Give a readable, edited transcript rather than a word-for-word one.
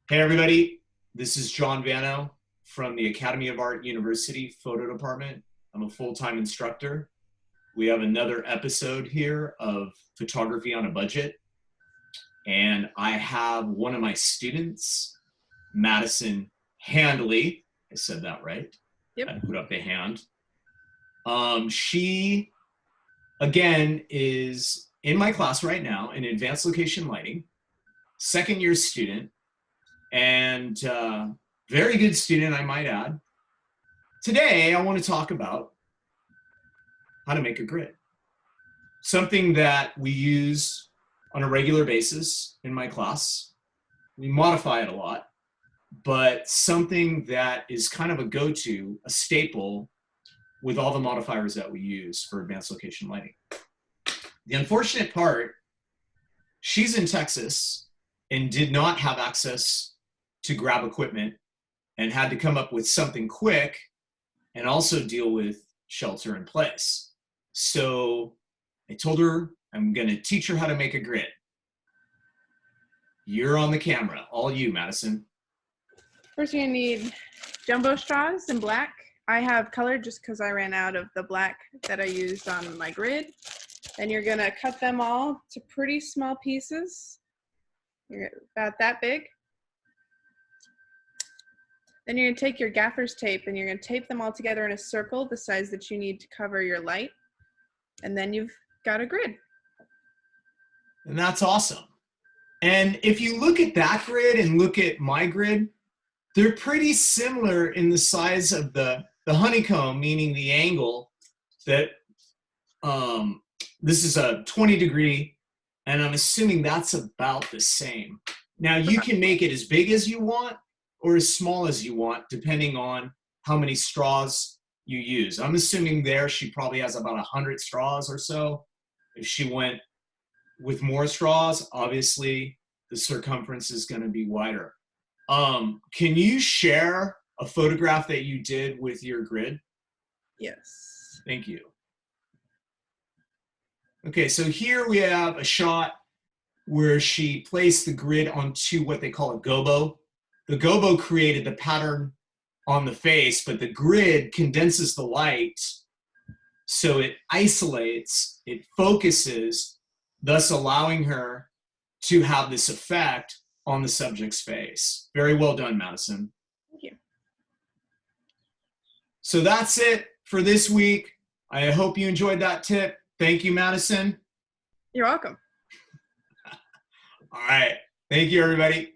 Hey everybody, this is John Vano from the Academy of Art University Photo Department. I'm a full-time instructor. We have another episode here of Photography on a Budget, and I have one of my students, Madison Handley. I said that right. Yep. I put up a hand. She, again, is in my class right now in advanced location lighting, second year student, and very good student, I might add. Today, I want to talk about how to make a grid. Something that we use on a regular basis in my class. We modify it a lot, but something that is kind of a go-to, a staple with all the modifiers that we use for advanced location lighting. The unfortunate part, she's in Texas and did not have access to grab equipment and had to come up with something quick and also deal with shelter in place. So I told her I'm going to teach her how to make a grid. You're on the camera, all you, Madison. First, you're gonna need jumbo straws in black. I have colored just because I ran out of the black that I used on my grid. And you're gonna cut them all to pretty small pieces. You're about that big. Then you're gonna take your gaffer's tape and you're gonna tape them all together in a circle the size that you need to cover your light. And then you've got a grid. And that's awesome. And if you look at that grid and look at my grid, they're pretty similar in the size of the honeycomb, meaning the angle that this is a 20-degree, and I'm assuming that's about the same. Now you can make it as big as you want or as small as you want, depending on how many straws you use. I'm assuming there she probably has about 100 straws or so. If she went with more straws, obviously the circumference is going to be wider. Can you share a photograph that you did with your grid? Yes. Thank you. Okay, so here we have a shot where she placed the grid onto what they call a gobo. The gobo created the pattern on the face, but the grid condenses the light, so it isolates, it focuses, thus allowing her to have this effect on the subject's face. Very well done, Madison. Thank you. So that's it for this week. I hope you enjoyed that tip. Thank you, Madison. You're welcome. All right. Thank you, everybody.